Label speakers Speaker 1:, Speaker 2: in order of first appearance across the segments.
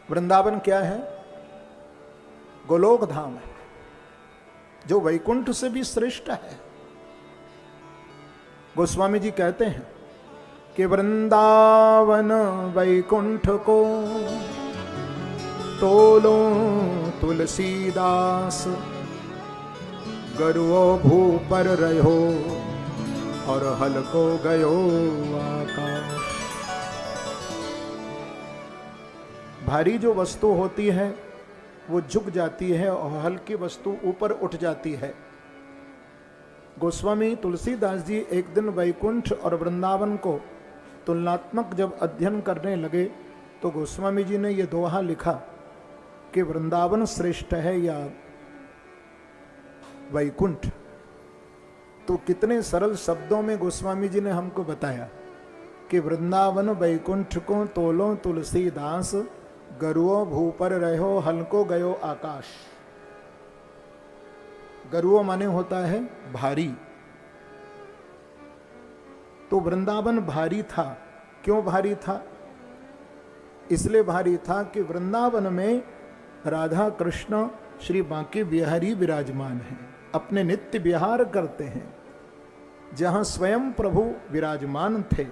Speaker 1: वृंदावन क्या है? गोलोक धाम है, जो वैकुंठ से भी श्रेष्ठ है। गोस्वामी जी कहते हैं कि वृंदावन वैकुंठ को तोलो तुलसीदास, गरुओ भू पर रहो और हलको गयो आकाश। भारी जो वस्तु होती है वो झुक जाती है और हल्की वस्तु ऊपर उठ जाती है। गोस्वामी तुलसीदास जी एक दिन वैकुंठ और वृंदावन को तुलनात्मक जब अध्ययन करने लगे तो गोस्वामी जी ने यह दोहा लिखा कि वृंदावन श्रेष्ठ है या वैकुंठ। तो कितने सरल शब्दों में गोस्वामी जी ने हमको बताया कि वृंदावन वैकुंठ को तोलो तुलसीदास, गरुओ भू पर रहो हल्को गयो आकाश। गरुओ माने होता है भारी। तो वृंदावन भारी था। क्यों भारी था? इसलिए भारी था कि वृंदावन में राधा कृष्ण श्री बांके बिहारी विराजमान हैं, अपने नित्य विहार करते हैं। जहां स्वयं प्रभु विराजमान थे,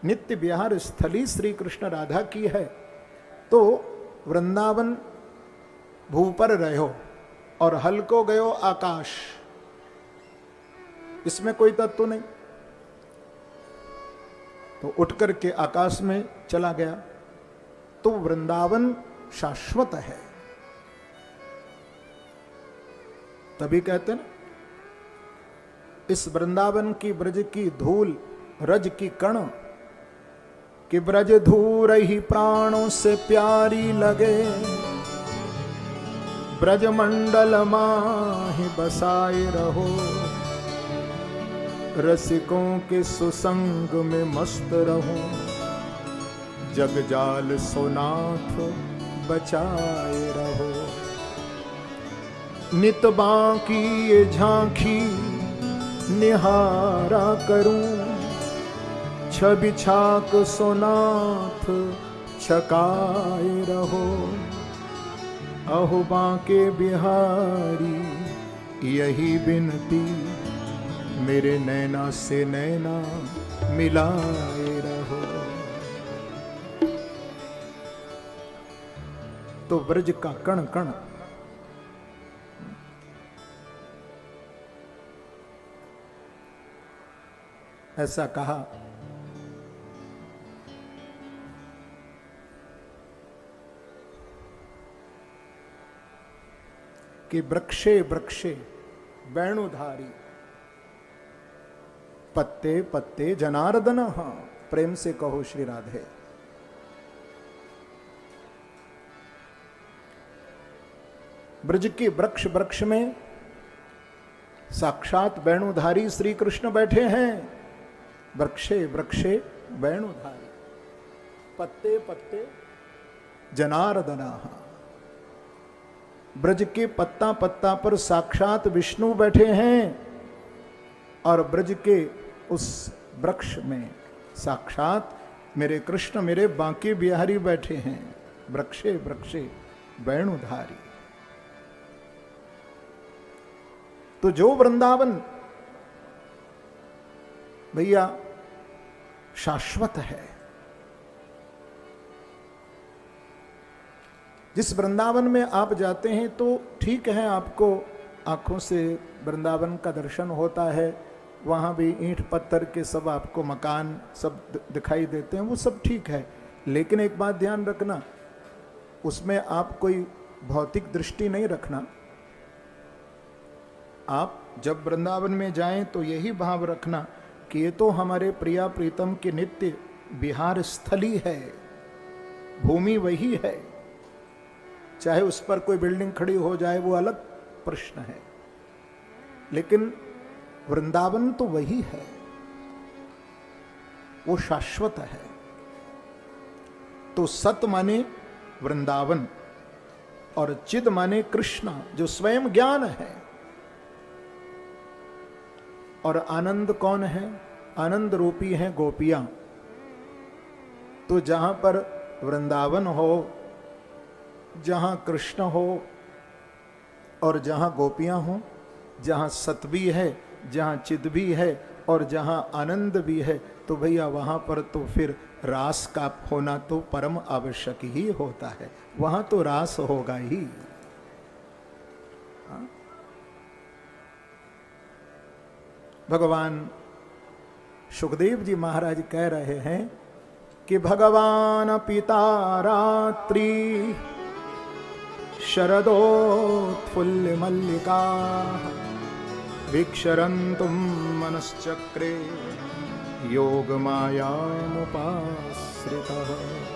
Speaker 1: नित्य विहार स्थली श्री कृष्ण राधा की है। तो वृंदावन भू पर रहो और हल्को गयो आकाश, इसमें कोई तत्व नहीं। तो उठ करके आकाश में चला गया। तो वृंदावन शाश्वत है। तभी कहते हैं इस वृंदावन की ब्रज की धूल रज की कण, कि ब्रज धूर ही प्राणों से प्यारी लगे, ब्रज मंडल माहि बसाए रहो, रसिकों के सुसंग में मस्त रहो, जग जाल सोनाथ बचाए रहो। नित बाकी ये झांकी निहारा करूं, छवि छाक सोनाथ छकाए रहो, अहो बांके बिहारी यही बिनती, मेरे नैना से नैना मिलाए रहो। तो ब्रज का कण कण ऐसा कहा कि वृक्षे वृक्षे वेणुधारी, पत्ते पत्ते जनार्दन। हाँ, प्रेम से कहो श्री राधे। ब्रज के वृक्ष वृक्ष में साक्षात वेणुधारी श्री कृष्ण बैठे हैं। वृक्षे वृक्षे वेणुधारी, पत्ते पत्ते जनार्दना। ब्रज के पत्ता पत्ता पर साक्षात विष्णु बैठे हैं और ब्रज के उस वृक्ष में साक्षात मेरे कृष्ण मेरे बांके बिहारी बैठे हैं। वृक्षे वृक्षे वेणुधारी। तो जो वृंदावन भैया शाश्वत है, जिस वृंदावन में आप जाते हैं तो ठीक है, आपको आंखों से वृंदावन का दर्शन होता है, वहाँ भी ईंट पत्थर के सब आपको मकान सब दिखाई देते हैं, वो सब ठीक है। लेकिन एक बात ध्यान रखना, उसमें आप कोई भौतिक दृष्टि नहीं रखना। आप जब वृंदावन में जाएं तो यही भाव रखना कि ये तो हमारे प्रिया प्रीतम के नित्य विहार स्थली है, भूमि वही है। चाहे उस पर कोई बिल्डिंग खड़ी हो जाए वो अलग प्रश्न है, लेकिन वृंदावन तो वही है, वो शाश्वत है। तो सत माने वृंदावन और चिद माने कृष्ण जो स्वयं ज्ञान है। और आनंद कौन है? आनंद रूपी है गोपियां। तो जहां पर वृंदावन हो जहां कृष्ण हो और जहां गोपियां हो, जहां सत भी है, जहां चित भी है और जहां आनंद भी है, तो भैया वहां पर तो फिर रास का होना तो परम आवश्यक ही होता है। वहां तो रास होगा ही। हाँ? भगवान सुखदेव जी महाराज कह रहे हैं कि भगवान पिता रात्रि शरदोत्फुल्ल मल्लिका भिक्षरन्तुं मनश्चक्रे योग मायामुपाश्रितः।